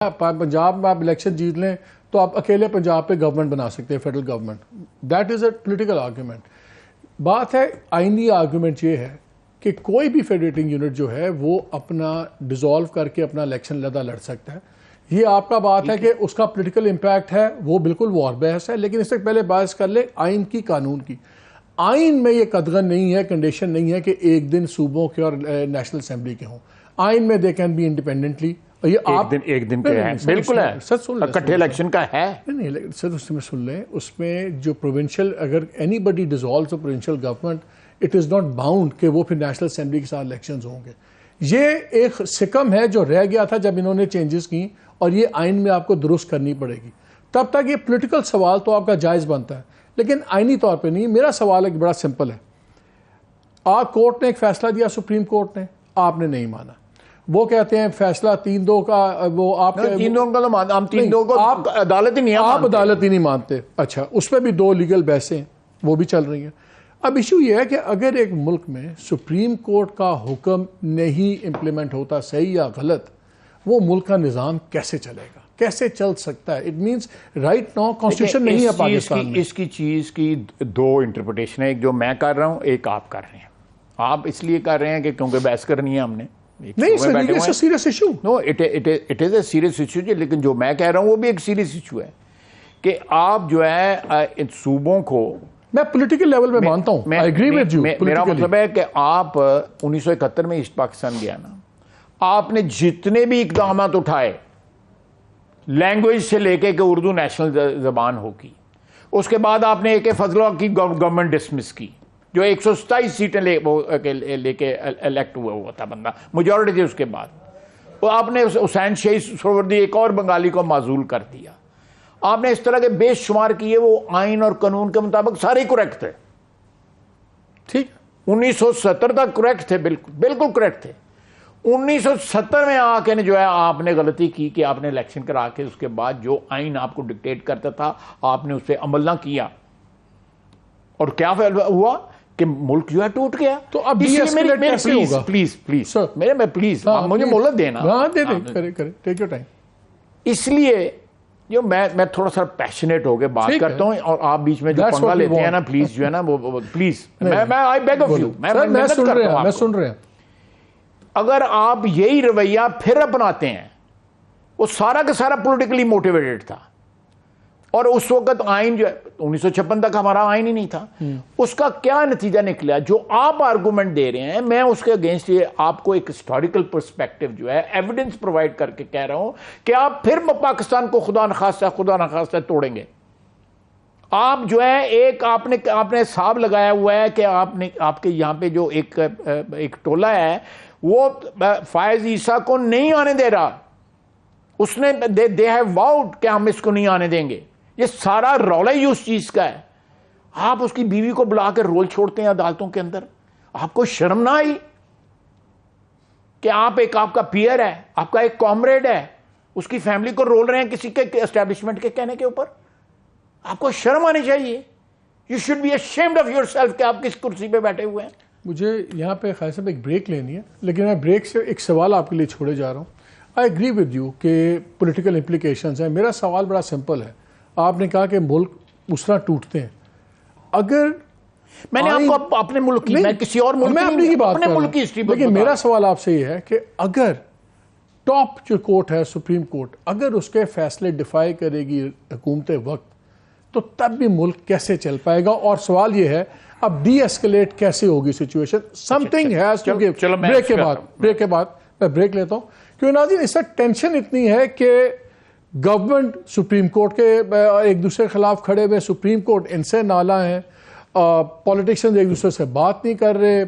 पंजाब में आप इलेक्शन जीत लें तो आप अकेले पंजाब पे गवर्नमेंट बना सकते हैं, federal government. That is a political argument. बात है, आईनी आर्गूमेंट ये है कि कोई भी फेडरेटिंग यूनिट जो है वो अपना डिसॉल्व करके अपना इलेक्शन लड़ सकता है। ये आपका बात है कि उसका पॉलिटिकल इम्पैक्ट है, वो बिल्कुल वॉर बहस है, लेकिन इससे पहले बहस कर ले आइन की, कानून की। आइन में ये कदगन नहीं है, कंडीशन नहीं है कि एक दिन सूबों के और नेशनल असेंबली के हों। आइन में दे कैन बी इंडिपेंडेंटली। ये एक दिन के है, बिल्कुल है, सच सुन इकट्ठे इलेक्शन का है। नहीं सर, उसमें सुन लें, उसमें जो प्रोविंशियल, अगर anybody dissolves a provincial government, it is not bound कि वो फिर नेशनल असेंबली के साथ इलेक्शंस होंगे। ये एक सिकम है जो रह गया था जब इन्होंने चेंजेस की, और ये आइन में आपको दुरुस्त करनी पड़ेगी। तब तक ये पॉलिटिकल सवाल तो आपका जायज़ बनता है, लेकिन आइनी तौर पे नहीं। मेरा सवाल एक बड़ा सिंपल है। आप कोर्ट ने एक फैसला दिया, सुप्रीम कोर्ट ने, आपने नहीं माना। वो कहते हैं फैसला 3-2 का, वो आप 3-2 का तो हम 3-2 को आप अदालत ही नहीं, आप अदालत ही नहीं मानते। अच्छा, उस पर भी 2 लीगल बहसें वो भी चल रही हैं। अब इशू ये है कि अगर एक मुल्क में सुप्रीम कोर्ट का हुक्म नहीं इम्प्लीमेंट होता, सही या गलत, वो मुल्क का निज़ाम कैसे चलेगा, कैसे चल सकता है? It means right now constitution नहीं है पाकिस्तान में। इसकी चीज़ की 2 इंटरप्रिटेशन है, एक जो मैं कर रहा हूँ, एक आप कर रहे हैं। आप इसलिए कर रहे हैं कि क्योंकि बहस करनी है हमने। नहीं sir, it's a serious issue. No, it is a serious issue. लेकिन जो मैं कह रहा हूँ वो भी एक सीरियस इशू है कि आप जो है इन सूबों को, मैं पॉलिटिकल लेवल पे मानता हूँ, आई एग्री विद यू। मेरा मतलब है कि आप 1971 में ईस्ट पाकिस्तान गया ना, आपने जितने भी इकदाम उठाए लैंग्वेज से लेके कि उर्दू नेशनल जबान होगी, उसके बाद आपने एक फजला की गवर्नमेंट डिसमिस की, जो 127 सीटें लेके इलेक्ट हुआ था बंदा, मेजॉरिटी थी। उसके बाद वो आपने हुसैन शहीद सोहवर्दी, एक और बंगाली को माजूल कर दिया। आपने इस तरह के बेशुमार किए, वो आइन और कानून के मुताबिक सारे करेक्ट थे। ठीक, 1970 तक करेक्ट थे, बिल्कुल करेक्ट थे। 1970 में आके जो है आपने गलती की कि आपने इलेक्शन करा के उसके बाद जो आइन आपको डिक्टेट करता था आपने उस पर अमल ना किया, और क्या हुआ कि मुल्क जो है टूट गया। तो अब प्लीज मुझे मोहलत देना। करे टेक योर टाइम। इसलिए जो मैं थोड़ा सा पैशनेट होकर बात करता हूं, और आप बीच में जो पंगा लेते हैं ना, प्लीज जो है ना, वो प्लीज, मैं आई बेग ऑफ यू, मैं सुन रहे हैं। अगर आप यही रवैया फिर अपनाते हैं, वो सारा का सारा पॉलिटिकली मोटिवेटेड था, और उस वक्त आइन जो है 1956 तक हमारा आइन ही नहीं था, उसका क्या नतीजा निकला? जो आप आर्गुमेंट दे रहे हैं, मैं उसके अगेंस्ट ये आपको एक हिस्टोरिकल पर्सपेक्टिव जो है, एविडेंस प्रोवाइड करके कह रहा हूं कि आप फिर पाकिस्तान को खुदा न खास्ता तोड़ेंगे। आप जो है एक आपने हिसाब लगाया हुआ है कि आपके यहां पे जो एक टोला है, वो फायज ईसा को नहीं आने दे रहा। उसने दे हैव वाउड कि हम इसको नहीं आने देंगे। ये सारा रौला ही उस चीज का है। आप उसकी बीवी को बुला कर रोल छोड़ते हैं अदालतों के अंदर। आपको शर्म ना आई कि आपका पीयर है, आपका एक कॉमरेड है, उसकी फैमिली को रोल रहे हैं किसी के एस्टेब्लिशमेंट के कहने के ऊपर? आपको शर्म आनी चाहिए। You should be ashamed of yourself कि आप किस कुर्सी पे बैठे हुए हैं। मुझे यहाँ पे खास साहब एक ब्रेक लेनी है, लेकिन मैं ब्रेक से एक सवाल आपके लिए छोड़े जा रहा हूँ। आई एग्री विद यू कि पॉलिटिकल इम्प्लीकेशंस हैं। मेरा सवाल बड़ा सिंपल है। आपने कहा कि मुल्क उस तरह टूटते हैं। अगर मैंने आपको अपने मुल्क की, मैं किसी और मुल्क, मैं अपनी बात अपने मुल्क की हिस्ट्री, लेकिन मेरा सवाल आपसे ये है कि अगर टॉप जो कोर्ट है, सुप्रीम कोर्ट, अगर उसके फैसले डिफाई करेगी हुकूमत वक्त, तो तब भी मुल्क कैसे चल पाएगा? और सवाल ये है, अब डी एस्केलेट कैसे होगी situation? Something has to give. Break के बाद मैं ब्रेक लेता हूं, क्योंकि नाज़रीन इससे टेंशन इतनी है कि गवर्नमेंट सुप्रीम कोर्ट के एक दूसरे के खिलाफ खड़े हुए, सुप्रीम कोर्ट इनसे नाला है, पॉलिटिशियंस एक दूसरे से बात नहीं कर रहे,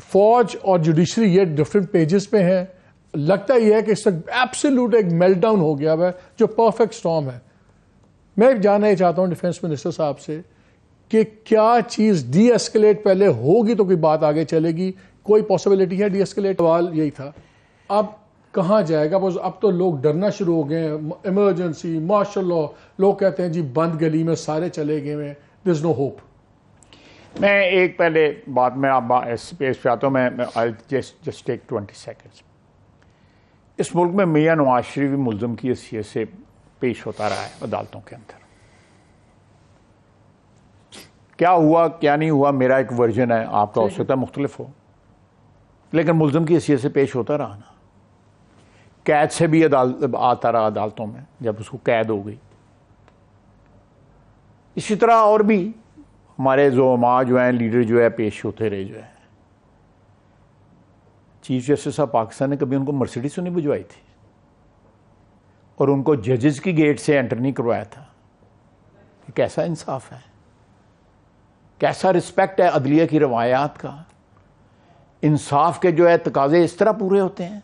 फौज और जुडिशरी ये डिफरेंट पेजेस पे हैं। लगता ही है कि इससे एब्सोल्यूट एक मेल्टडाउन हो गया है, जो परफेक्ट स्टॉर्म है। मैं जानना चाहता हूँ डिफेंस मिनिस्टर साहब से कि क्या चीज़ डी एस्केलेट पहले होगी तो कोई बात आगे चलेगी? कोई पॉसिबिलिटी है डी एस्केलेट? सवाल यही था। अब कहाँ जाएगा? बस अब तो लोग डरना शुरू हो गए हैं। इमरजेंसी, मार्शल लॉ, लोग कहते हैं जी बंद गली में सारे चले गए हैं, देयर इज नो होप। मैं एक पहले बात में आप स्पेस पे आता हूँ, मैं जस्ट टेक 20 सेकेंड्स। इस मुल्क में मियां नवाज शरीफ मुल्ज़िम की हैसियत से पेश होता रहा है अदालतों के अंदर। क्या हुआ क्या नहीं हुआ मेरा एक वर्जन है, आपका हो सकता है मुख्तलिफ हो, लेकिन मुल्ज़िम की हैसियत से पेश होता रहा ना। कैद से भी आता रहा अदालतों में जब उसको कैद हो गई। इसी तरह और भी हमारे ज़ुलमा जो हैं, लीडर जो है, पेश होते रहे। जो है चीफ जस्टिस साहब पाकिस्तान ने कभी उनको मर्सिडीज तो नहीं भिजवाई थी और उनको जजेस की गेट से एंटर नहीं करवाया था। ये कैसा इंसाफ है, कैसा रिस्पेक्ट है अदलिया की रवायात का। इंसाफ के जो है तकाजे इस तरह पूरे होते हैं।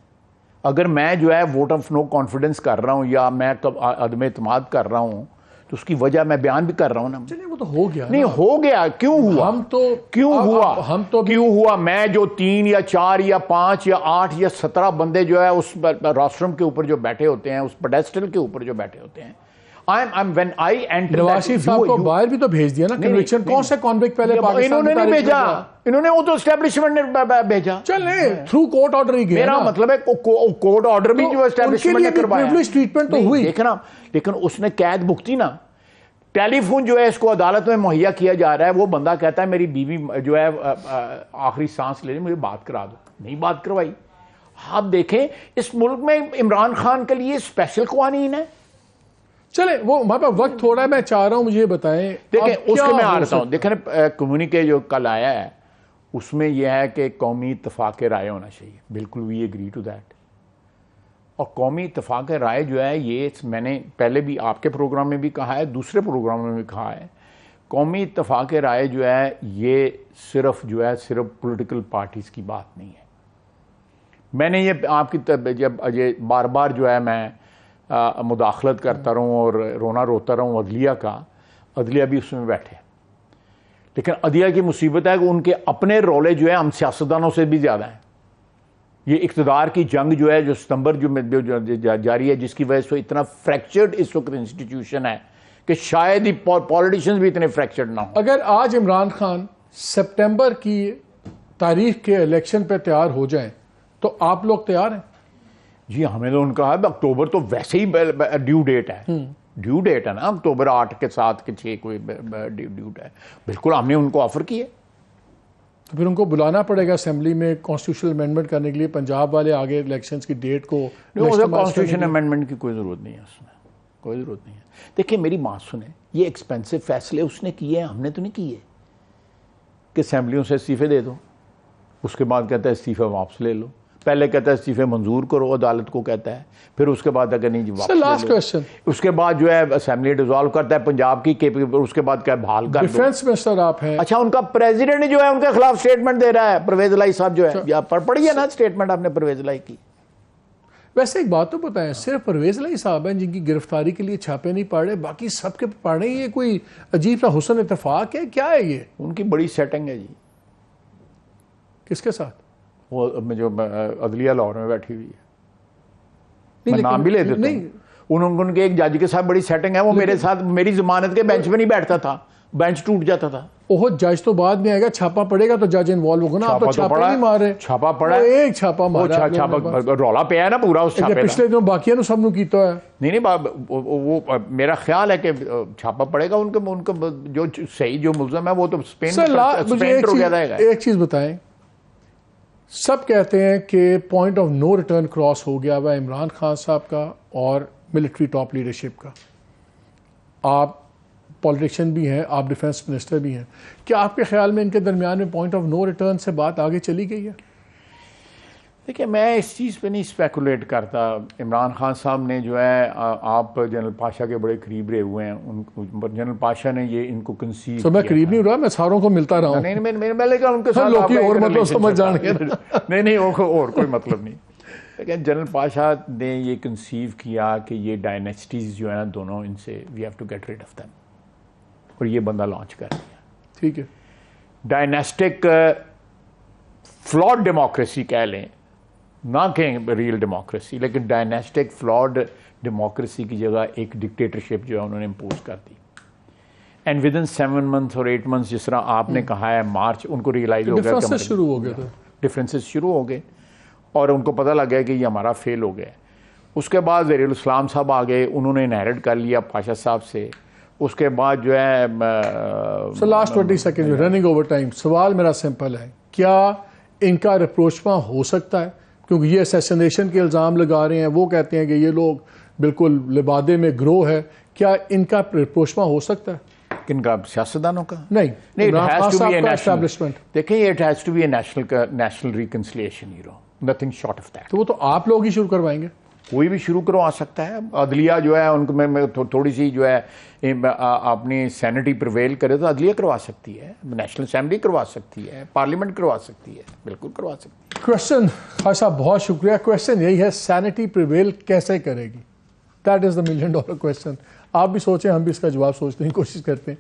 अगर मैं जो है वोट ऑफ नो कॉन्फिडेंस कर रहा हूं या मैं अदम एतमाद कर रहा हूं तो उसकी वजह मैं बयान भी कर रहा हूं ना। चलिए वो तो हो गया नहीं, हो गया। क्यों हुआ? हम तो क्यों हुआ? हम तो क्यों हुआ? मैं जो 3 या 4 या 5 या 8 या 17 बंदे जो है उस रोस्ट्रम के ऊपर जो बैठे होते हैं, उस पेडेस्टल के ऊपर जो बैठे होते हैं, when I enter Nawaz Sharif साहब को बाहर भी तो भेज दिया ना कन्विक्शन। कौन से कॉन्विक्ट पहले पाकिस्तान इन्होंने नहीं भेजा, इन्होंने वो तो एस्टेब्लिशमेंट ने भेजा। चले थ्रू कोर्ट ऑर्डर ही गया। मेरा मतलब है कोर्ट ऑर्डर भी जो एस्टेब्लिशमेंट ने करवाया, प्रिविलेज ट्रीटमेंट तो हुई देखना, लेकिन उसने कैद भुगती ना। टेलीफोन जो है इसको अदालत में मुहैया किया जा रहा है, वो बंदा कहता है मेरी बीवी जो है आखिरी सांस ले मुझे बात करा दो, नहीं बात करवाई। आप देखें इस मुल्क में इमरान खान के लिए स्पेशल कवानीन है। चले वो हमारे पास वक्त थोड़ा है, मैं चाह रहा हूं मुझे बताएं। देखें उसके मैं आ रहा हूं। देखें कम्युनिके जो कल आया है उसमें यह है कि कौमी इत्तफाक राय होना चाहिए। बिल्कुल वी एग्री टू दैट। और कौमी इत्तफाक राय जो है ये मैंने पहले भी आपके प्रोग्राम में भी कहा है, दूसरे प्रोग्राम में भी कहा है, कौमी इत्तफाक राय जो है ये सिर्फ जो है सिर्फ पॉलिटिकल पार्टीज की बात नहीं है। मैंने ये आपकी जब ये बार बार जो है मैं मुदाखलत करता रहूँ और रोना रोता रहूँ अदलिया का, अदलिया भी उसमें बैठे, लेकिन अदलिया की मुसीबत है कि उनके अपने रोले जो है हम सियासतदानों से भी ज़्यादा हैं। ये इक़्तिदार की जंग जो है जो सितंबर जो जारी है, जिसकी वजह से इतना फ्रैक्चर्ड इस वक्त इंस्टीट्यूशन है कि शायद ही पॉलिटिशियंस भी इतने फ्रैक्चर्ड ना हो। अगर आज इमरान खान सितंबर की तारीख के इलेक्शन पे तैयार हो जाएं तो आप लोग तैयार हैं? जी हमें तो उनका है अक्टूबर तो वैसे ही ड्यू डेट है, ड्यू डेट है ना, अक्टूबर 8 के 7 के 6 कोई ड्यू है। बिल्कुल हमने उनको ऑफर किए। तो फिर उनको बुलाना पड़ेगा असेंबली में कॉन्स्टिट्यूशनल अमेंडमेंट करने के लिए। पंजाब वाले आगे इलेक्शंस की डेट को कॉन्स्टिट्यूशन अमेंडमेंट की कोई ज़रूरत नहीं है, उसमें कोई ज़रूरत नहीं है। देखिए मेरी बात सुने, ये एक्सपेंसिव फैसले उसने किए हैं, हमने तो नहीं किए। कि असेंबलियों से इस्तीफे दे दो, उसके बाद कहता है इस्तीफा वापस ले लो। पहले कहता है इस्तीफे मंजूर करो, अदालत को कहता है, फिर उसके बाद अगर नहीं वापस लास्ट क्वेश्चन, उसके बाद जो है असेंबली डिसॉल्व करता है पंजाब की, उसके बाद क्या बहाल कर दो। डिफेंस मिनिस्टर आप हैं। अच्छा उनका प्रेसिडेंट जो है उनके खिलाफ स्टेटमेंट दे रहा है, परवेज लाई साहब जो है, या पढ़िए ना स्टेटमेंट आपने परवेज लाई की। वैसे एक बात तो बताएं, सिर्फ परवेज लाई साहब हैं जिनकी गिरफ्तारी के लिए छापे नहीं पड़ रहे, बाकी सबके पड़ रहे हैं। ये कोई अजीब सा हुस्न इत्तेफाक है, क्या है ये? उनकी बड़ी सेटिंग है जी। किसके साथ? वो जो अदलिया लाहौर में बैठी हुई है, मैं नाम भी ले देता हूं। उनके एक जज के साथ बड़ी सेटिंग है। वो मेरे साथ मेरी जमानत के बेंच पे नहीं बैठता था, बेंच टूट जाता था। ओह जज तो बाद में आएगा, छापा पड़ेगा तो जज इन्वॉल्व होगा ना। आप तो छापा नहीं मार रहे। छापा पड़ा, एक छापा मारा, छापा रौला पे है ना पूरा उस छापे। पिछले दिनों बाकिया सबनों कीता है। नहीं वो मेरा ख्याल है कि छापा पड़ेगा उनके जो सही जो मुल्ज़िम है वो तो स्पेन हो गया था। एक चीज बताएं, सब कहते हैं कि point of no return cross हो गया हुआ इमरान खान साहब का और मिलिट्री टॉप लीडरशिप का। आप पॉलिटिशियन भी हैं, आप डिफेंस मिनिस्टर भी हैं, क्या आपके ख्याल में इनके दरमियान में पॉइंट ऑफ नो रिटर्न से बात आगे चली गई है? देखिए मैं इस चीज़ पे नहीं स्पेकुलेट करता। इमरान खान साहब ने जो है, आप जनरल पाशा के बड़े करीब रहे हुए हैं, जनरल पाशा ने ये इनको कंसीव तो मैं करीब नहीं रहा, मैं सारों को मिलता रहा हूं। नहीं मैंने उनके साथ और मतलब समझ जाने नहीं और कोई मतलब नहीं। लेकिन जनरल पाशा ने ये कंसीव किया कि ये डायनेस्टीज जो है ना दोनों, इनसे we have to get rid of them, और ये बंदा लॉन्च कर दिया। ठीक है, डायनेस्टिक फ्लॉड डेमोक्रेसी कह लें, ना कहें रियल डेमोक्रेसी, लेकिन डायनेस्टिक फ्लॉड डेमोक्रेसी की जगह एक डिक्टेटरशिप जो है उन्होंने इम्पोज कर दी। एंड विद इन 7 months और 8 months जिस तरह आपने कहा है, मार्च उनको रियलाइज हो गया, शुरू हो गया था, डिफरेंसेस शुरू हो गए और उनको पता लग गया कि ये हमारा फेल हो गया। उसके बाद ज़हीरुल इस्लाम साहब आ गए, उन्होंने इनहेरिट कर लिया पाशा साहब से। उसके बाद जो है last 20 second running over time, सवाल मेरा सिंपल है, क्या इनका रिप्रोचमा हो सकता है? क्योंकि ये असैसिनेशन के इल्ज़ाम लगा रहे हैं, वो कहते हैं कि ये लोग बिल्कुल लिबादे में ग्रो है, क्या इनका रिप्रोचमा हो सकता है? किनका? सियासतदानों का? नहीं, एस्टैब्लिशमेंट। देखिए, it has to be a national reconciliation, nothing short of that. तो वो तो आप लोग ही शुरू करवाएंगे? कोई भी शुरू करवा सकता है। अदलिया जो है उनको मैं थोड़ी सी जो है अपनी सैनिटी प्रिवेल करे तो अदलिया करवा सकती है, नेशनल असेंबली करवा सकती है, पार्लियामेंट करवा सकती है, बिल्कुल करवा सकती है। क्वेश्चन खान साहब बहुत शुक्रिया। क्वेश्चन यही है, सैनिटी प्रिवेल कैसे करेगी? That is the $1 million question. आप भी सोचें, हम भी इसका जवाब सोचने की कोशिश करते हैं।